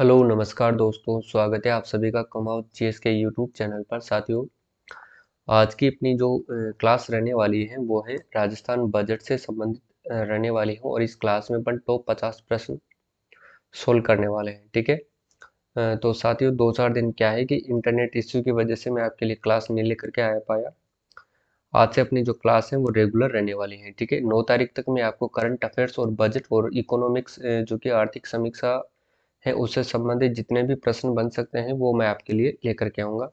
Hello नमस्कार दोस्तों, स्वागत है आप सभी का कमाओ जीएस के यूट्यूब चैनल पर। साथियों, आज की अपनी जो क्लास रहने वाली है वो है राजस्थान बजट से संबंधित रहने वाली है। और इस क्लास में अपन टॉप 50 प्रश्न सोल्व करने वाले हैं। ठीक है। तो साथियों, 2-4 दिन क्या है कि इंटरनेट इश्यू की वजह से मैं आपके लिए क्लास नहीं लेकर के आ पाया। आज से अपनी जो क्लास है वो रेगुलर रहने वाली है। ठीक है। 9 तारीख तक मैं आपको करंट अफेयर्स और बजट और इकोनॉमिक्स जो कि आर्थिक समीक्षा है उससे संबंधित जितने भी प्रश्न बन सकते हैं वो मैं आपके लिए लेकर के आऊँगा।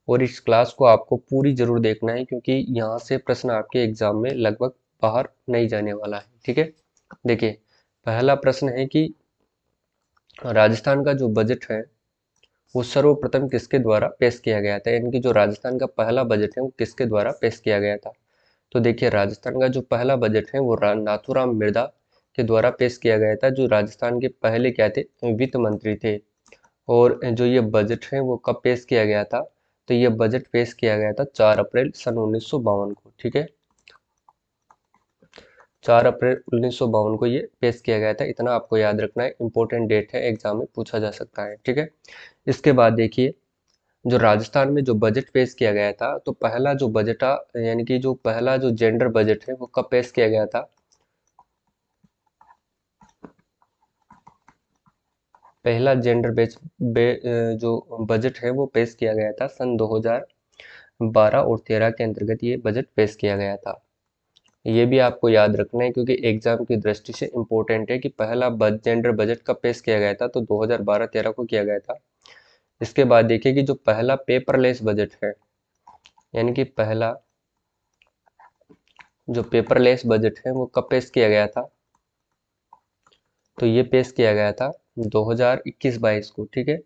और इस क्लास को आपको पूरी जरूर देखना है, क्योंकि यहाँ से प्रश्न आपके एग्जाम में लगभग बाहर नहीं जाने वाला है। ठीक है। देखिए, पहला प्रश्न है कि राजस्थान का जो बजट है वो सर्वप्रथम किसके द्वारा पेश किया गया था, यानी कि जो राजस्थान का पहला बजट है वो किसके द्वारा पेश किया गया था। तो देखिए, राजस्थान का जो पहला बजट है वो नाथूराम मिर्धा के द्वारा पेश किया गया था, जो राजस्थान के पहले क्या थे, वित्त मंत्री थे। और जो ये बजट है वो कब पेश किया गया था, तो ये बजट पेश किया गया था 4 अप्रैल सन 1952 को। ठीक है। 4 अप्रैल 1952 को ये पेश किया गया था। इतना आपको याद रखना है, इंपॉर्टेंट डेट है, एग्जाम में पूछा जा सकता है। ठीक है। इसके बाद देखिए, जो राजस्थान में जो बजट पेश किया गया था, तो पहला जो बजट यानी कि जो पहला जो जेंडर बजट है वो कब पेश किया गया था। पहला जेंडर जो बजट है वो पेश किया गया था सन 2012 और 13 के अंतर्गत ये बजट पेश किया गया था। ये भी आपको याद रखना है, क्योंकि एग्जाम की दृष्टि से इम्पोर्टेंट है कि पहला जेंडर बजट कब पेश किया गया था, तो 2012-13 को किया गया था। इसके बाद देखिए कि जो पहला पेपरलेस बजट है, यानी कि पहला जो पेपरलेस बजट है वो कब पेश किया गया था, तो ये पेश किया गया था 2021-22 को। ठीक है।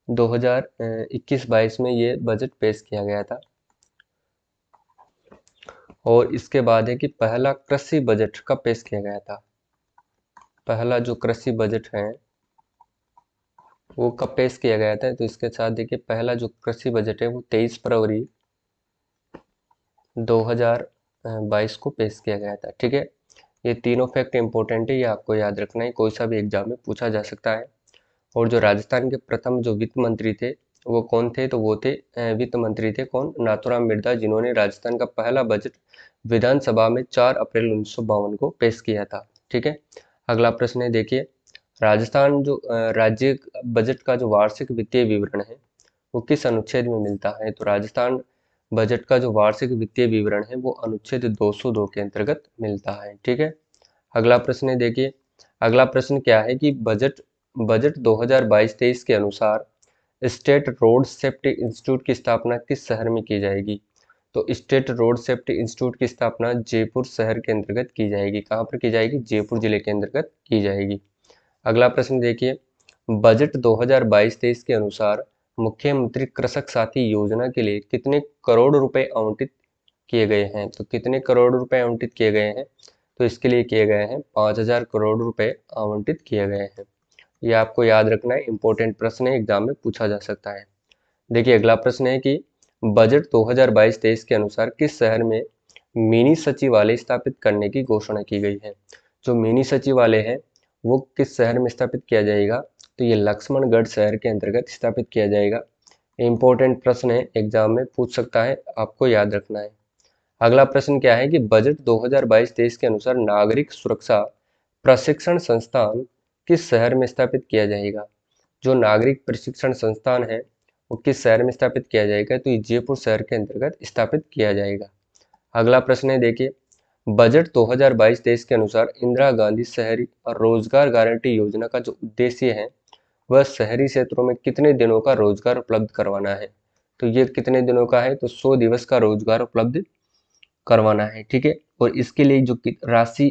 2021-22 में ये बजट पेश किया गया था। और इसके बाद है कि पहला कृषि बजट कब पेश किया गया था। पहला जो कृषि बजट है वो कब पेश किया गया था, तो इसके साथ देखिए, पहला जो कृषि बजट है वो 23 फरवरी 2022 को पेश किया गया था। ठीक है। ये तीनों फैक्ट इंपॉर्टेंट है, ये आपको याद रखना है, कोई सा भी एग्जाम में पूछा जा सकता है। और जो राजस्थान के प्रथम जो वित्त मंत्री थे वो कौन थे, तो वो थे वित्त मंत्री थे कौन, नाथूराम मिर्धा, जिन्होंने राजस्थान का पहला बजट विधानसभा में 4 अप्रैल 1952 को पेश किया था। ठीक है। अगला प्रश्न है, देखिए, राजस्थान जो राज्य बजट का जो वार्षिक वित्तीय विवरण है वो किस अनुच्छेद में मिलता है, तो राजस्थान बजट का जो वार्षिक वित्तीय विवरण है वो अनुच्छेद 202 के अंतर्गत मिलता है। ठीक है। अगला प्रश्न है, देखिए, अगला प्रश्न क्या है कि बजट बजट 2022-23 के अनुसार स्टेट रोड सेफ्टी इंस्टीट्यूट की स्थापना किस शहर में की जाएगी, तो स्टेट रोड सेफ्टी इंस्टीट्यूट की स्थापना जयपुर शहर के अंतर्गत की जाएगी। कहाँ पर की जाएगी, जयपुर जिले के अंतर्गत की जाएगी। अगला प्रश्न देखिए, बजट 2022-23 के अनुसार मुख्यमंत्री कृषक साथी योजना के लिए कितने करोड़ रुपए आवंटित किए गए हैं, तो कितने करोड़ रुपए आवंटित किए गए हैं, तो इसके लिए किए गए हैं 5000 करोड़ रुपए आवंटित किए गए हैं। ये आपको याद रखना है, इंपॉर्टेंट प्रश्न है, एग्जाम में पूछा जा सकता है। देखिए, अगला प्रश्न है कि बजट 2022-23 के अनुसार किस शहर में मिनी सचिवालय स्थापित करने की घोषणा की गई है। जो मिनी सचिवालय है वो किस शहर में स्थापित किया जाएगा, तो ये लक्ष्मणगढ़ शहर के अंतर्गत स्थापित किया जाएगा। इंपॉर्टेंट प्रश्न है, एग्जाम में पूछ सकता है, आपको याद रखना है। अगला प्रश्न क्या है कि बजट 2022-23 के अनुसार नागरिक सुरक्षा प्रशिक्षण संस्थान किस शहर में स्थापित किया जाएगा। जो नागरिक प्रशिक्षण संस्थान है वो किस शहर में स्थापित किया जाएगा, तो ये जयपुर शहर के अंतर्गत स्थापित किया जाएगा। अगला प्रश्न है, देखिए, बजट 2022-23 के अनुसार इंदिरा गांधी शहरी और रोजगार गारंटी योजना का जो उद्देश्य है वह शहरी क्षेत्रों में कितने दिनों का रोजगार उपलब्ध करवाना है, तो ये कितने दिनों का है, तो 100 दिवस का रोजगार उपलब्ध करवाना है। ठीक है। और इसके लिए जो राशि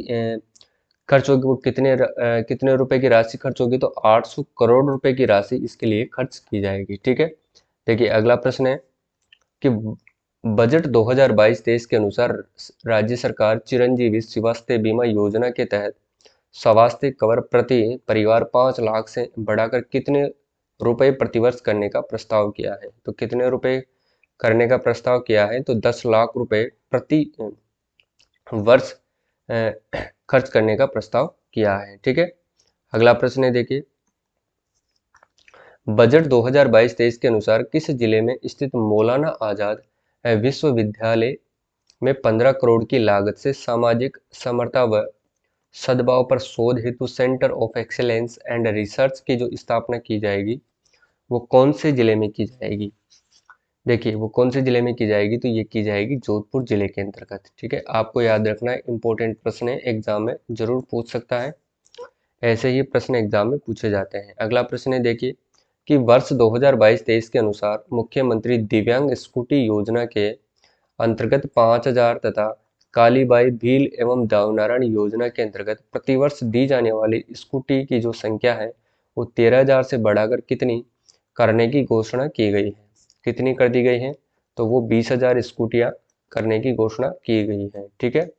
खर्च होगी वो कितने रुपए की राशि खर्च होगी, तो 800 करोड़ रुपए की राशि इसके लिए खर्च की जाएगी। ठीक है। देखिए, अगला प्रश्न है कि बजट 2022-23 के अनुसार राज्य सरकार चिरंजीवी स्वास्थ्य बीमा योजना के तहत स्वास्थ्य कवर प्रति परिवार 5 लाख से बढ़ाकर कितने रुपए प्रतिवर्ष करने का प्रस्ताव किया है, तो कितने रुपए करने का प्रस्ताव किया है, तो 10 लाख रुपए प्रति वर्ष खर्च करने का प्रस्ताव किया है। ठीक है। अगला प्रश्न है, देखिए, बजट 2022-23 के अनुसार किस जिले में स्थित मौलाना आजाद विश्वविद्यालय में 15 करोड़ की लागत से सामाजिक समरसता व सद्भाव पर शोध हेतु centre of excellence and research की जो स्थापना की जाएगी वो कौन से जिले में की जाएगी? देखिए वो कौन से जिले में की जाएगी, तो ये की जाएगी जोधपुर जिले के अंतर्गत। ठीक है, आपको याद रखना है, इंपॉर्टेंट प्रश्न है, एग्जाम में जरूर पूछ सकता है, ऐसे ही प्रश्न एग्जाम में पूछे जाते हैं। अगला प्रश्न है देखिए कि वर्ष 2022-23 के अनुसार मुख्यमंत्री दिव्यांग स्कूटी योजना के अंतर्गत 5,000 तथा कालीबाई भील एवं देवनारायण योजना के अंतर्गत प्रतिवर्ष दी जाने वाली स्कूटी की जो संख्या है वो 13,000 से बढ़ाकर कितनी करने की घोषणा की गई है? कितनी कर दी गई है? तो वो 20,000 स्कूटियां करने की घोषणा की गई है। ठीक है,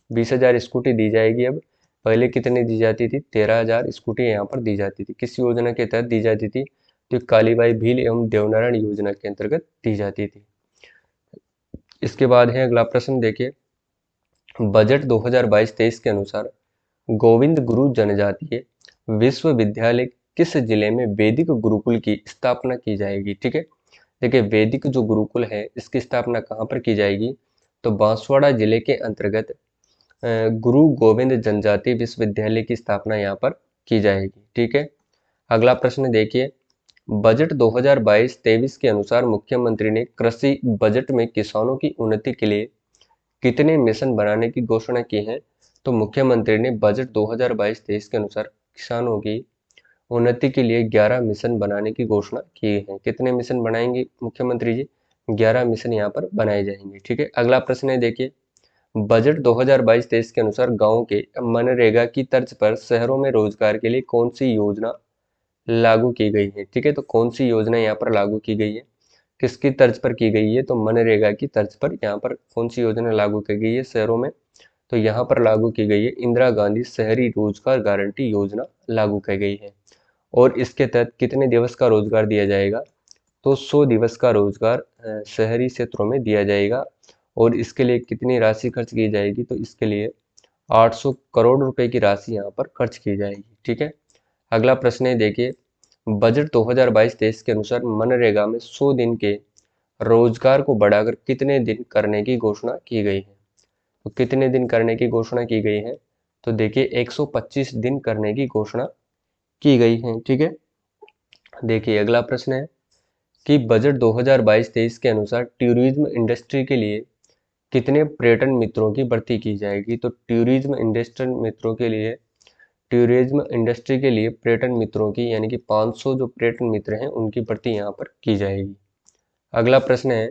20,000 स्कूटी दी जाएगी। अब पहले कितनी दी जाती थी? 13,000 स्कूटी यहाँ पर दी जाती थी। किस योजना के तहत दी जाती थी? तो कालीबाई भील एवं देवनारायण योजना के अंतर्गत दी जाती थी। इसके बाद है अगला प्रश्न देखिए, बजट 2022-23 के अनुसार गोविंद गुरु जनजातीय विश्वविद्यालय किस जिले में वैदिक गुरुकुल की स्थापना की जाएगी? ठीक है, देखिए वैदिक जो गुरुकुल है इसकी स्थापना कहाँ पर की जाएगी? तो बांसवाड़ा जिले के अंतर्गत गुरु गोविंद जनजातीय विश्वविद्यालय की स्थापना यहाँ पर की जाएगी। ठीक है, अगला प्रश्न देखिए, बजट 2022-23 के अनुसार मुख्यमंत्री ने कृषि बजट में किसानों की उन्नति के लिए कितने मिशन बनाने की घोषणा की है? तो मुख्यमंत्री ने बजट 2022-23 के अनुसार किसानों की उन्नति के लिए 11 मिशन बनाने की घोषणा की है। कितने मिशन बनाएंगे मुख्यमंत्री जी? 11 मिशन यहाँ पर बनाए जाएंगे। ठीक है, अगला प्रश्न है देखिए, बजट 2022-23 के अनुसार गाँव के मनरेगा की तर्ज पर शहरों में रोजगार के लिए कौन सी योजना लागू की गई है? ठीक है, तो कौन सी योजना यहाँ पर लागू की गई है? किसकी तर्ज पर की गई है? तो मनरेगा की तर्ज पर यहाँ पर कौन सी योजना लागू की गई है शहरों में? तो यहाँ पर लागू की गई है इंदिरा गांधी शहरी रोजगार गारंटी योजना लागू की गई है। और इसके तहत कितने दिवस का रोजगार दिया जाएगा? तो 100 दिवस का रोजगार शहरी क्षेत्रों में दिया जाएगा। और इसके लिए कितनी राशि खर्च की जाएगी? तो इसके लिए 800 करोड़ रुपए की राशि यहाँ पर खर्च की जाएगी। ठीक है, अगला प्रश्न है देखिए, बजट 2022-23 के अनुसार मनरेगा में 100 दिन के रोजगार को बढ़ाकर कितने दिन करने की घोषणा की गई है? तो कितने दिन करने की घोषणा की गई है? तो देखिए 125 दिन करने की घोषणा की गई है। ठीक है, देखिए अगला प्रश्न है कि बजट 2022-23 के अनुसार टूरिज्म इंडस्ट्री के लिए कितने पर्यटन मित्रों की भर्ती की जाएगी? तो टूरिज्म इंडस्ट्री के लिए पर्यटन मित्रों की यानी कि 500 जो पर्यटन मित्र हैं उनकी भर्ती यहाँ पर की जाएगी। अगला प्रश्न है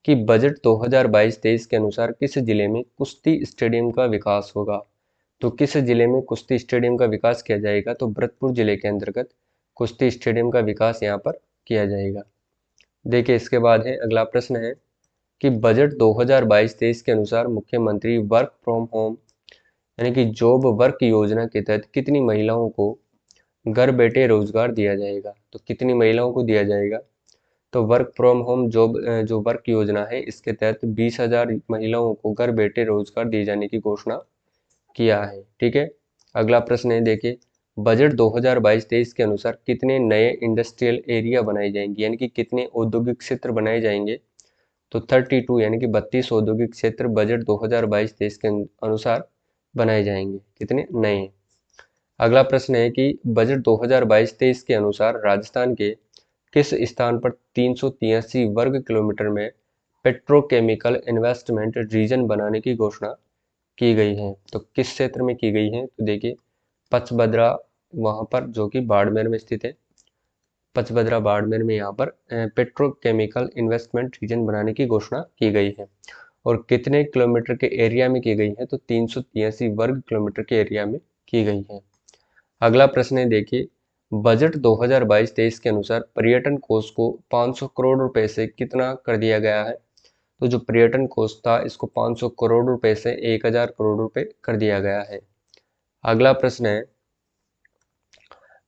कि बजट 2022-23 के अनुसार किस जिले में कुश्ती स्टेडियम का विकास होगा? तो किस जिले में कुश्ती स्टेडियम का विकास किया जाएगा? तो भरतपुर जिले के अंतर्गत कुश्ती स्टेडियम का विकास यहाँ पर किया जाएगा। देखिए इसके बाद है अगला प्रश्न है कि बजट 2022-23 के अनुसार मुख्यमंत्री वर्क फ्रॉम होम यानी कि जॉब वर्क योजना के तहत कितनी महिलाओं को घर बैठे रोजगार दिया जाएगा? तो कितनी महिलाओं को दिया जाएगा? तो वर्क फ्रॉम होम जॉब जो वर्क योजना है इसके तहत 20,000 महिलाओं को घर बैठे रोजगार दिए जाने की घोषणा किया है। ठीक है, अगला प्रश्न है देखिए, बजट 2022-23 के अनुसार कितने नए इंडस्ट्रियल एरिया बनाए जाएंगे यानी कि कितने औद्योगिक क्षेत्र बनाए जाएंगे? तो 32 यानी कि 32 औद्योगिक क्षेत्र बजट 2022-23 के अनुसार बनाए जाएंगे। कितने नए? अगला प्रश्न है कि बजट 2022-23 के अनुसार राजस्थान के किस स्थान पर 383 वर्ग किलोमीटर में पेट्रोकेमिकल इन्वेस्टमेंट रीजन बनाने की घोषणा की गई है? तो किस क्षेत्र में की गई है? तो देखिए पचबदरा वहां पर जो कि बाड़मेर में स्थित है, पचबदरा बाड़मेर में यहाँ पर पेट्रोकेमिकल इन्वेस्टमेंट रीजन बनाने की घोषणा की गई है। और कितने किलोमीटर के एरिया में की गई है? तो 383 वर्ग किलोमीटर के एरिया में की गई है। अगला प्रश्न है देखिए, बजट 2022-23 के अनुसार पर्यटन कोष को 500 करोड़ रुपए से कितना कर दिया गया है? तो जो पर्यटन कोष था इसको 500 करोड़ रुपए से 1,000 करोड़ रुपए कर दिया गया है। अगला प्रश्न है,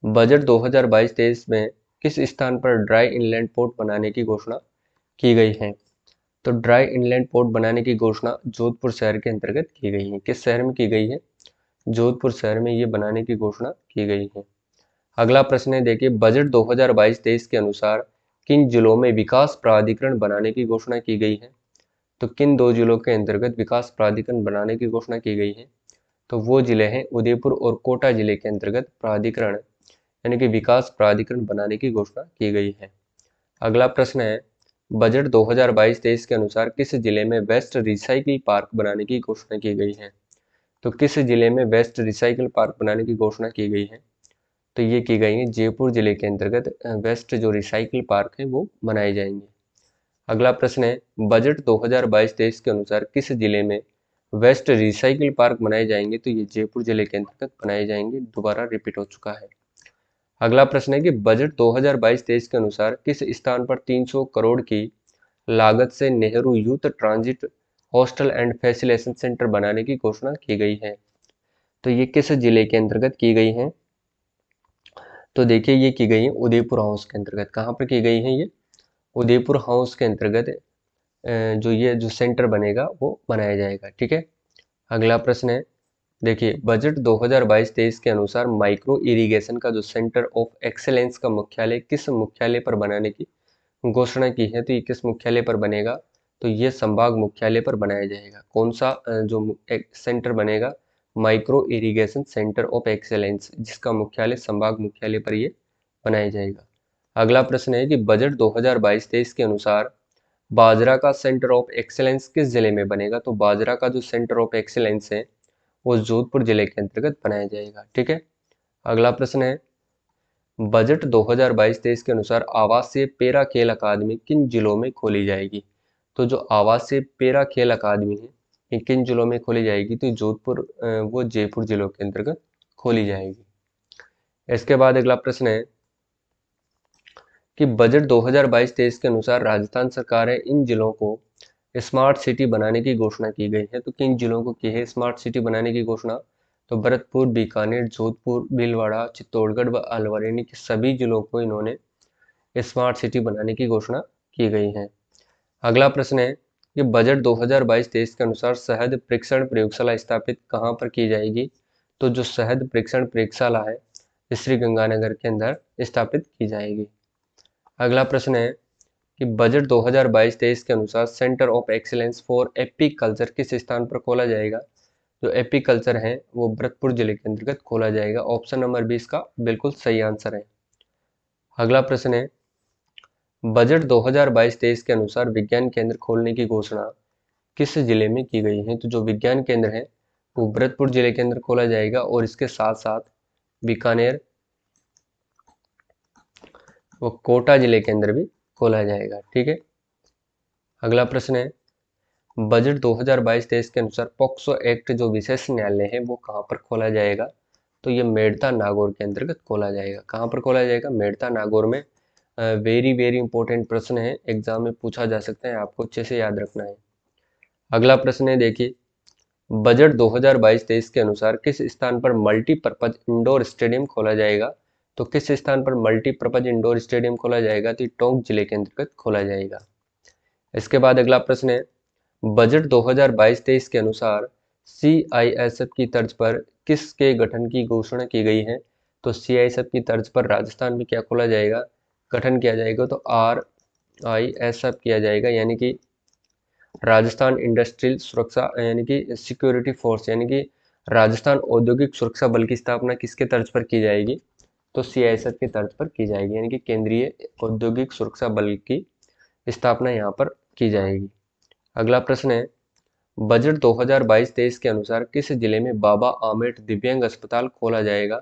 बजट 2022-23 में किस स्थान पर ड्राई इनलैंड पोर्ट बनाने की घोषणा की गई है? तो ड्राई इनलैंड पोर्ट बनाने की घोषणा जोधपुर शहर के अंतर्गत की गई है। किस शहर में की गई है? जोधपुर शहर में ये बनाने की घोषणा की गई है। अगला प्रश्न है, देखिए बजट 2022-23 के अनुसार किन जिलों में विकास प्राधिकरण बनाने की घोषणा की गई है? तो किन दो जिलों के अंतर्गत विकास प्राधिकरण बनाने की घोषणा की गई है? तो वो जिले हैं उदयपुर और कोटा जिले के अंतर्गत प्राधिकरण यानी कि विकास प्राधिकरण बनाने की घोषणा की गई है। अगला प्रश्न है, बजट 2022-23 के अनुसार किस जिले में वेस्ट रिसाइकिल पार्क बनाने की घोषणा की गई है? तो किस जिले में वेस्ट रिसाइकिल पार्क बनाने की घोषणा की गई है? तो ये की गई है जयपुर जिले के अंतर्गत वेस्ट जो रिसाइकिल पार्क है वो बनाए जाएंगे। अगला प्रश्न है, बजट 2022-23 के अनुसार किस जिले में वेस्ट रिसाइकिल पार्क बनाए जाएंगे? तो ये जयपुर जिले के अंतर्गत बनाए जाएंगे, दोबारा रिपीट हो चुका है। अगला प्रश्न है कि बजट 2022-23 के अनुसार किस स्थान पर 300 करोड़ की लागत से Nehru youth transit hostel and facilitation centre बनाने की घोषणा की गई है? तो ये किस जिले के अंतर्गत की गई है? तो देखिए ये की गई है उदयपुर हाउस के अंतर्गत। कहाँ पर की गई है ये? उदयपुर हाउस के अंतर्गत जो सेंटर बनेगा वो बनाया जाएगा। ठीक है। अगला प्रश्न है, देखिए बजट 2022-23 के अनुसार माइक्रो इरिगेशन का जो सेंटर ऑफ एक्सेलेंस का मुख्यालय किस मुख्यालय पर बनाने की घोषणा की है? तो ये किस मुख्यालय पर बनेगा? तो ये संभाग मुख्यालय पर बनाया जाएगा। कौन सा जो सेंटर बनेगा? Micro irrigation centre of excellence, जिसका मुख्यालय संभाग मुख्यालय पर ये बनाया जाएगा। अगला प्रश्न है कि बजट 2022-23 के अनुसार बाजरा का सेंटर ऑफ एक्सेलेंस किस जिले में बनेगा? तो बाजरा का जो सेंटर ऑफ एक्सेलेंस है वो जोधपुर जिले के अंतर्गत बनाया जाएगा। ठीक है। अगला प्रश्न है, बजट 2022-23 के अनुसार आवासीय पेरा खेल अकादमी किन जिलों में खोली जाएगी? तो जो आवासीय पेरा खेल अकादमी है ये किन जिलों में खोली जाएगी? तो जोधपुर वो जयपुर जिलों के अंतर्गत खोली जाएगी। इसके बाद अगला प्रश्न है कि बजट 2022-23 के अनुसार राजस्थान सरकार है इन जिलों को स्मार्ट सिटी बनाने की घोषणा की गई है। तो किन जिलों को की है स्मार्ट सिटी बनाने की घोषणा? तो भरतपुर, बीकानेर, जोधपुर, भीलवाड़ा, चित्तौड़गढ़ व अलवर, यानी कि सभी जिलों को इन्होंने स्मार्ट सिटी बनाने की घोषणा की गई है। अगला प्रश्न है कि बजट 2022-23 के अनुसार शहद परीक्षण प्रयोगशाला स्थापित कहाँ पर की जाएगी? तो जो शहद परीक्षण प्रयोगशाला है श्री गंगानगर के अंदर स्थापित की जाएगी। अगला प्रश्न है कि बजट 2022-23 के अनुसार centre of excellence for apiculture किस स्थान पर खोला जाएगा? जो एपीकल्चर है वो भरतपुर जिले के अंतर्गत खोला जाएगा। ऑप्शन नंबर 20 का बिल्कुल सही आंसर है। अगला प्रश्न है, बजट 2022-23 के अनुसार विज्ञान केंद्र खोलने की घोषणा किस जिले में की गई है? तो जो विज्ञान केंद्र है वो भरतपुर जिले के अंदर खोला जाएगा और इसके साथ साथ बीकानेर वो कोटा जिले के अंदर भी खोला जाएगा। ठीक है। अगला प्रश्न है, बजट 2022-23 के अनुसार पॉक्सो एक्ट जो विशेष न्यायालय है वो कहाँ पर खोला जाएगा? तो ये मेड़ता नागौर के अंतर्गत खोला जाएगा। कहाँ पर खोला जाएगा? मेड़ता नागौर में। वेरी वेरी इंपॉर्टेंट प्रश्न है, एग्जाम में पूछा जा सकता है, आपको अच्छे से याद रखना है। अगला प्रश्न है, देखिए बजट 2022-23 के अनुसार किस स्थान पर मल्टीपर्पज इंडोर स्टेडियम खोला जाएगा? तो किस स्थान पर मल्टीपर्पज इंडोर स्टेडियम खोला जाएगा? तो टोंक जिले के अंतर्गत खोला जाएगा। इसके बाद अगला प्रश्न है, बजट 2022-23 के अनुसार सीआईएसएफ की तर्ज पर किसके गठन की घोषणा की गई है? तो सीआईएसएफ की तर्ज पर राजस्थान में क्या खोला जाएगा, गठन किया जाएगा? तो आरआईएसएफ किया जाएगा, यानी कि राजस्थान इंडस्ट्रियल सुरक्षा यानी कि सिक्योरिटी फोर्स, यानी कि राजस्थान औद्योगिक सुरक्षा बल की स्थापना किसके तर्ज पर की जाएगी? तो सीआईएसएफ के तर्ज पर की जाएगी, यानी कि केंद्रीय औद्योगिक सुरक्षा बल की स्थापना यहाँ पर की जाएगी। अगला प्रश्न है, बजट 2022-23 के अनुसार किस जिले में बाबा आमेट दिव्यांग अस्पताल खोला जाएगा?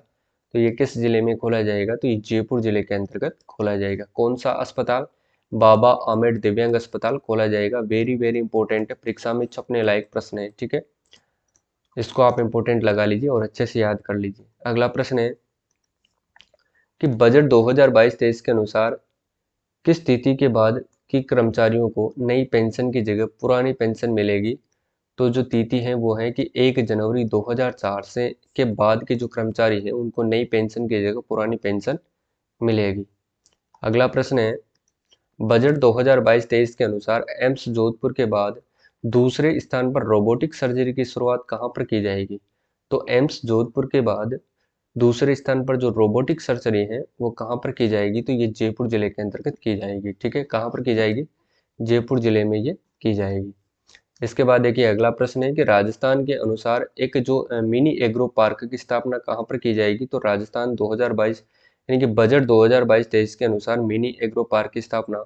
तो ये किस जिले में खोला जाएगा? तो ये जयपुर जिले के अंतर्गत खोला जाएगा। कौन सा अस्पताल? बाबा आमेट दिव्यांग अस्पताल खोला जाएगा। वेरी वेरी इंपॉर्टेंट है, परीक्षा में छपने लायक प्रश्न है। ठीक है, इसको आप इंपॉर्टेंट लगा लीजिए और अच्छे से याद कर लीजिए। अगला प्रश्न है कि बजट 2022-23 के अनुसार किस तिथि के बाद की कर्मचारियों को नई पेंशन की जगह पुरानी पेंशन मिलेगी? तो जो तिथि है वो है कि 1 जनवरी 2004 से के बाद के जो कर्मचारी हैं उनको नई पेंशन की जगह पुरानी पेंशन मिलेगी। अगला प्रश्न है, बजट 2022-23 के अनुसार एम्स जोधपुर के बाद दूसरे स्थान पर रोबोटिक सर्जरी की शुरुआत कहाँ पर की जाएगी? तो एम्स जोधपुर के बाद दूसरे स्थान पर जो रोबोटिक सर्जरी है वो कहाँ पर की जाएगी, तो ये जयपुर जिले के अंतर्गत की जाएगी। ठीक है, कहाँ पर की जाएगी, जयपुर जिले में ये की जाएगी। इसके बाद देखिए अगला प्रश्न है कि राजस्थान के अनुसार एक जो मिनी एग्रो पार्क की स्थापना कहाँ पर की जाएगी, तो राजस्थान 2022 यानी कि बजट 2022-23 के अनुसार मिनी एग्रो पार्क की स्थापना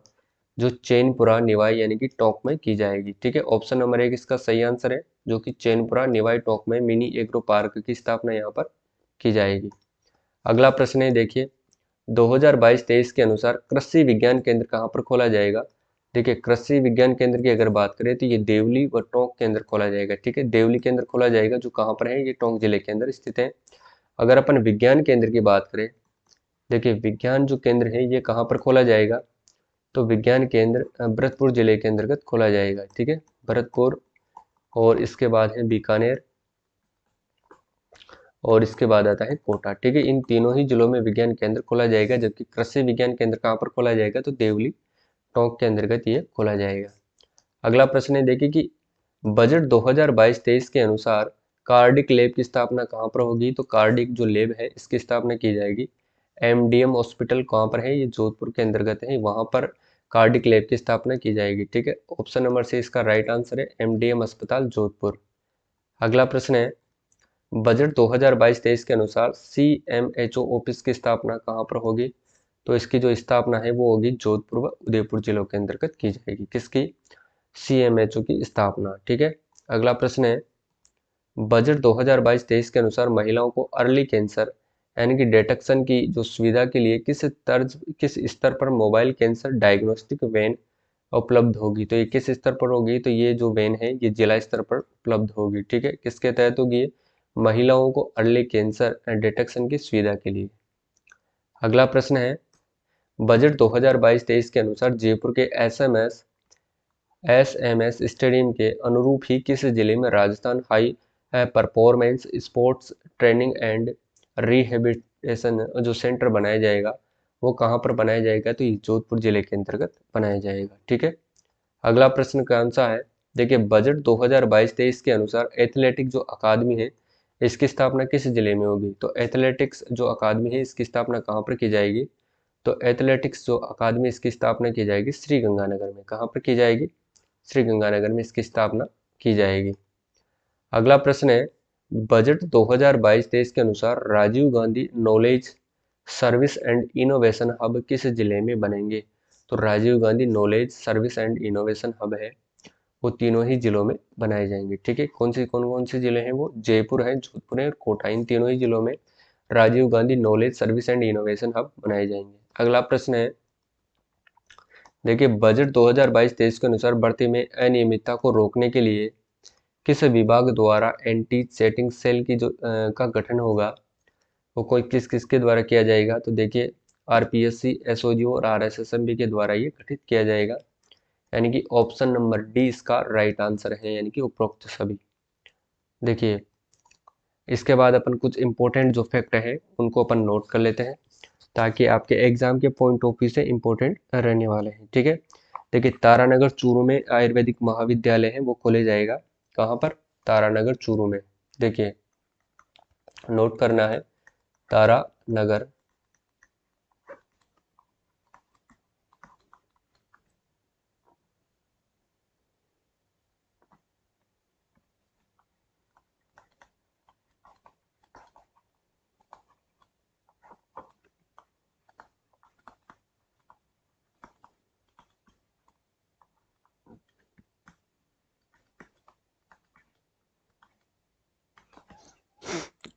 जो चैनपुरा निवाई यानी कि टोंक में की जाएगी। ठीक है, ऑप्शन नंबर 1 इसका सही आंसर है, जो कि चैनपुरा निवाई टोंक में मिनी एग्रो पार्क की स्थापना यहाँ पर की जाएगी। अगला प्रश्न है देखिए 2022-23 के अनुसार कृषि विज्ञान केंद्र कहाँ पर खोला जाएगा। देखिए कृषि विज्ञान केंद्र की अगर बात करें तो ये देवली व टोंक के अंदर खोला जाएगा। ठीक है, देवली के अंदर खोला जाएगा, जो कहाँ पर है, ये टोंक जिले के अंदर स्थित है। अगर अपन विज्ञान केंद्र की बात करें, देखिए विज्ञान जो केंद्र है ये कहाँ पर खोला जाएगा, तो विज्ञान केंद्र भरतपुर जिले के अंतर्गत खोला जाएगा। ठीक है, भरतपुर, और इसके बाद है बीकानेर, और इसके बाद आता है कोटा। ठीक है, इन तीनों ही जिलों में विज्ञान केंद्र खोला जाएगा, जबकि कृषि विज्ञान केंद्र कहाँ पर खोला जाएगा, तो देवली टोंक के अंतर्गत ये खोला जाएगा। अगला प्रश्न है देखिए कि बजट 2022-23 के अनुसार कार्डिक लैब की स्थापना कहाँ पर होगी, तो कार्डिक जो लैब है इसकी स्थापना की जाएगी एमडीएम हॉस्पिटल कहाँ पर है, ये जोधपुर के अंतर्गत है, वहां पर कार्डिक लैब की स्थापना की जाएगी। ठीक है, ऑप्शन नंबर से इसका राइट आंसर है एमडीएम अस्पताल जोधपुर। अगला प्रश्न है बजट 2022-23 के अनुसार सीएमएचओ ऑफिस की स्थापना कहाँ पर होगी, तो इसकी जो स्थापना है वो होगी जोधपुर व उदयपुर जिलों के अंतर्गत की जाएगी। किसकी, सीएमएचओ की स्थापना। ठीक है, अगला प्रश्न है बजट 2022-23 के अनुसार महिलाओं को अर्ली कैंसर यानी कि डिटेक्शन की जो सुविधा के लिए किस स्तर पर मोबाइल कैंसर डायग्नोस्टिक वैन उपलब्ध होगी, तो ये किस स्तर पर होगी, तो ये जो वैन है ये जिला स्तर पर उपलब्ध होगी। ठीक है, किसके तहत होगी, ये महिलाओं को अर्ली कैंसर डिटेक्शन की सुविधा के लिए। अगला प्रश्न है बजट 2022-23 के अनुसार जयपुर के एसएमएस स्टेडियम के अनुरूप ही किस जिले में Rajasthan high performance sports training and rehabilitation जो सेंटर बनाया जाएगा वो कहाँ पर बनाया जाएगा, तो ये जोधपुर जिले के अंतर्गत बनाया जाएगा। ठीक है, अगला प्रश्न कौन सा है, देखिए बजट 2022-23 के अनुसार एथलेटिक जो अकादमी है इसकी स्थापना किस जिले में होगी, तो एथलेटिक्स जो अकादमी है इसकी स्थापना कहाँ पर की जाएगी, तो एथलेटिक्स जो अकादमी इसकी स्थापना की जाएगी श्री गंगानगर में। कहाँ पर की जाएगी, श्री गंगानगर में इसकी स्थापना की जाएगी। अगला प्रश्न है बजट 2022-23 के अनुसार Rajiv Gandhi knowledge service and innovation hub किस जिले में बनेंगे, तो Rajiv Gandhi knowledge service and innovation hub है वो तीनों ही जिलों में बनाए जाएंगे। ठीक है, कौन कौन से जिले हैं, वो जयपुर है, जोधपुर है और कोटा, इन तीनों ही जिलों में Rajiv Gandhi knowledge service and innovation hub बनाए जाएंगे। अगला प्रश्न है देखिए बजट 2022-23 के अनुसार भर्ती में अनियमितता को रोकने के लिए किस विभाग द्वारा एंटी चीटिंग सेल की का गठन होगा, वो कोई किस किसके द्वारा किया जाएगा, तो देखिए आरपीएससी, एसओजी और आरएसएसएमबी के द्वारा ये गठित किया जाएगा, यानी कि ऑप्शन नंबर डी इसका राइट आंसर है, यानी कि उपरोक्त सभी। देखिए इसके बाद अपन कुछ इंपॉर्टेंट जो फैक्ट है उनको अपन नोट कर लेते हैं, ताकि आपके एग्जाम के पॉइंट ऑफ व्यू से इंपॉर्टेंट रहने वाले हैं। ठीक है, देखिए तारानगर चूरू में आयुर्वेदिक महाविद्यालय है वो खोले जाएगा, कहाँ पर, तारानगर चूरू में। देखिए नोट करना है तारानगर।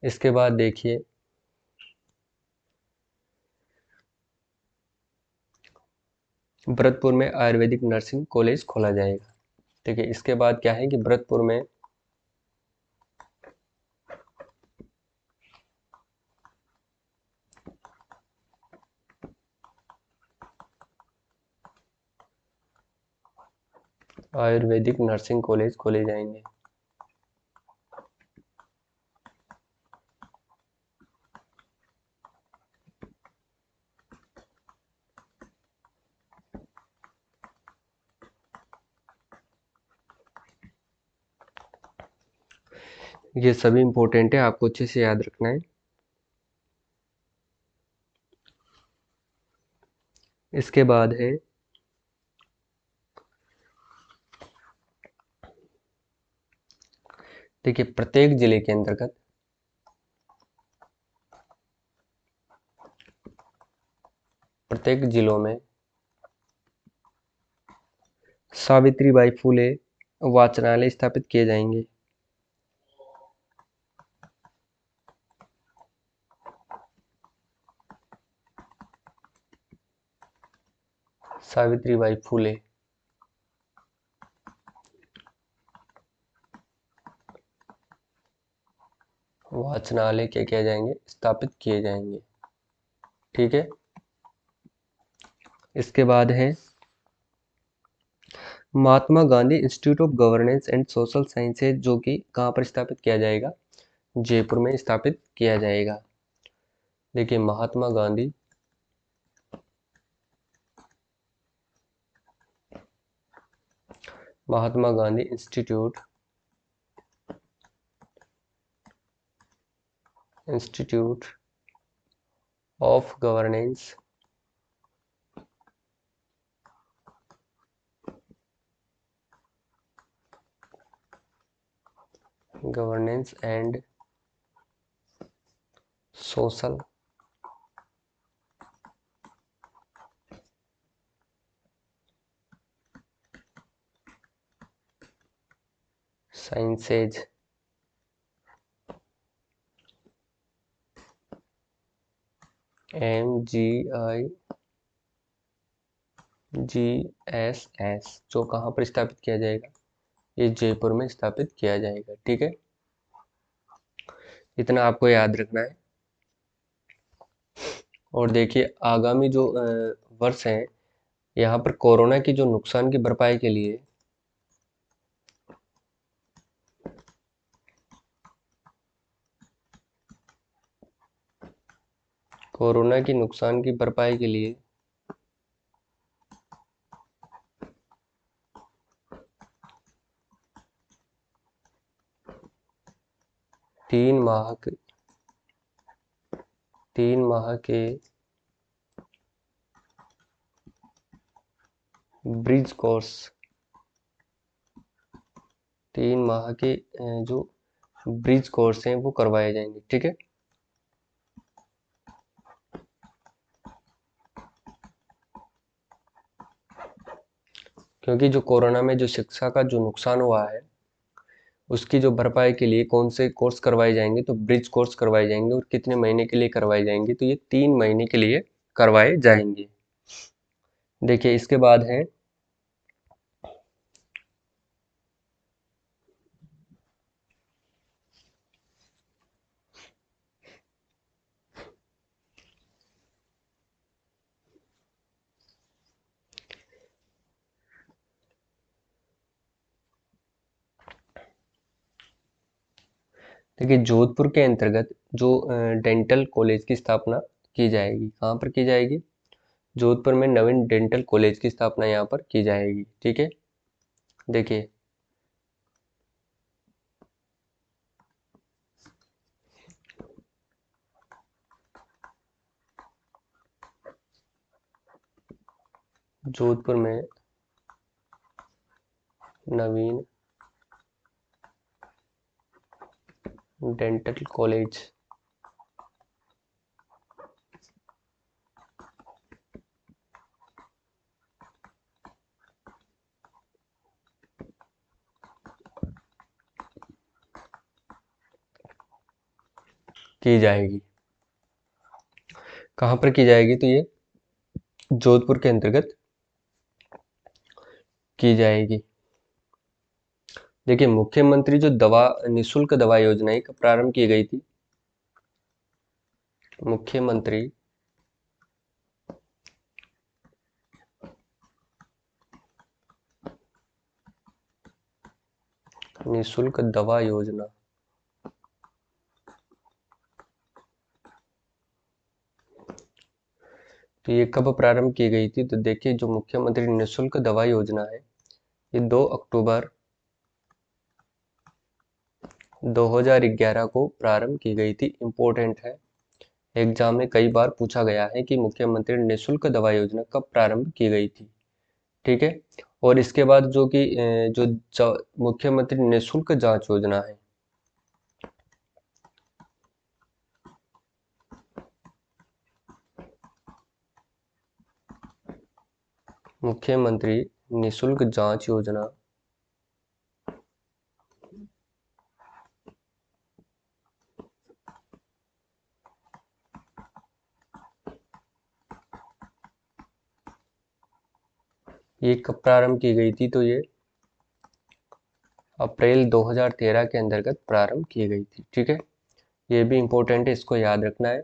इसके बाद देखिए भरतपुर में आयुर्वेदिक नर्सिंग कॉलेज खोला जाएगा। ठीक है, इसके बाद क्या है कि भरतपुर में आयुर्वेदिक नर्सिंग कॉलेज खोले जाएंगे। ये सभी इंपॉर्टेंट है, आपको अच्छे से याद रखना है। इसके बाद है देखिए प्रत्येक जिले के अंतर्गत प्रत्येक जिलों में सावित्रीबाई फुले वाचनालय स्थापित किए जाएंगे। सावित्रीबाई फुले वाचनालय क्या किए जाएंगे, स्थापित किए जाएंगे। ठीक है। इसके बाद है Mahatma Gandhi institute of governance and social sciences, जो कि कहाँ पर स्थापित किया जाएगा, जयपुर में स्थापित किया जाएगा। देखिए Mahatma Gandhi institute of governance and social sciences MGIGSS, जो कहाँ पर स्थापित किया जाएगा, ये जयपुर में स्थापित किया जाएगा। ठीक है, इतना आपको याद रखना है। और देखिए आगामी जो वर्ष हैं, यहाँ पर कोरोना की जो नुकसान की भरपाई के लिए कोरोना की नुकसान की भरपाई के लिए 3 माह के ब्रिज कोर्स 3 माह के जो ब्रिज कोर्स हैं वो करवाए जाएंगे। ठीक है, क्योंकि जो कोरोना में जो शिक्षा का जो नुकसान हुआ है उसकी जो भरपाई के लिए कौन से कोर्स करवाए जाएंगे, तो ब्रिज कोर्स करवाए जाएंगे। और कितने महीने के लिए करवाए जाएंगे, तो ये 3 महीने के लिए करवाए जाएंगे। देखिए इसके बाद है देखिए जोधपुर के अंतर्गत जो डेंटल कॉलेज की स्थापना की जाएगी, कहाँ पर की जाएगी, जोधपुर में नवीन डेंटल कॉलेज की स्थापना यहाँ पर की जाएगी। ठीक है, देखिए जोधपुर में नवीन डेंटल कॉलेज की जाएगी। कहाँ पर की जाएगी, तो ये जोधपुर के अंतर्गत की जाएगी। देखिए मुख्यमंत्री जो निशुल्क दवा योजना है कब प्रारंभ की गई थी, मुख्यमंत्री निशुल्क दवा योजना तो ये कब प्रारंभ की गई थी, तो देखिए जो मुख्यमंत्री निशुल्क दवा योजना है ये 2 अक्टूबर 2011 को प्रारंभ की गई थी। इम्पोर्टेंट है, एग्जाम में कई बार पूछा गया है कि मुख्यमंत्री निःशुल्क दवा योजना कब प्रारंभ की गई थी। ठीक है। और इसके बाद जो कि मुख्यमंत्री निःशुल्क जांच योजना है, मुख्यमंत्री निःशुल्क जांच योजना ये कब प्रारंभ की गई थी, तो ये अप्रैल 2013 के अंतर्गत प्रारंभ की गई थी। ठीक है, ये भी इम्पोर्टेंट है, इसको याद रखना है।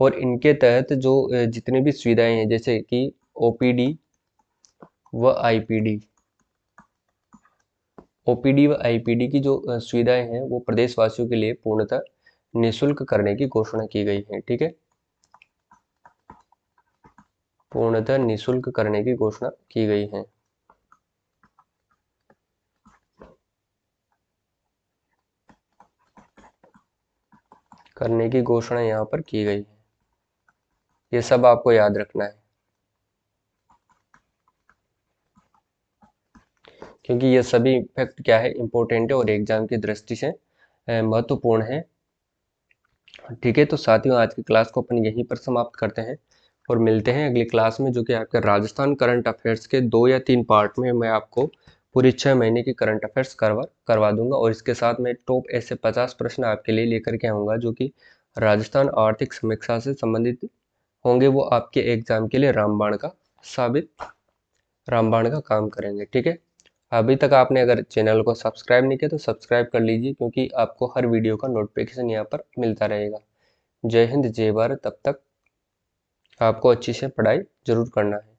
और इनके तहत जो जितनी भी सुविधाएं हैं, जैसे कि ओपीडी व आईपीडी, ओपीडी व आईपीडी की जो सुविधाएं हैं वो प्रदेशवासियों के लिए पूर्णतः निःशुल्क करने की घोषणा की गई है। ठीक है, पूर्णतः निःशुल्क करने की घोषणा की गई है। करने की घोषणा यहाँ पर की गई है, ये सब आपको याद रखना है, क्योंकि ये सभी फैक्ट क्या है, इंपॉर्टेंट है और एग्जाम की दृष्टि से महत्वपूर्ण है। ठीक है, तो साथियों आज की क्लास को अपन यहीं पर समाप्त करते हैं और मिलते हैं अगली क्लास में, जो कि आपके राजस्थान करंट अफेयर्स के 2 या 3 पार्ट में मैं आपको पूरी 6 महीने की करंट अफेयर्स करवा दूंगा। और इसके साथ मैं टॉप ऐसे 50 प्रश्न आपके लिए लेकर के आऊँगा जो कि राजस्थान आर्थिक समीक्षा से संबंधित होंगे। वो आपके एग्जाम के लिए रामबाण का काम करेंगे। ठीक है, अभी तक आपने अगर चैनल को सब्सक्राइब नहीं किया तो सब्सक्राइब कर लीजिए, क्योंकि आपको हर वीडियो का नोटिफिकेशन यहाँ पर मिलता रहेगा। जय हिंद जय भारत, तब तक आपको अच्छी से पढ़ाई जरूर करना है।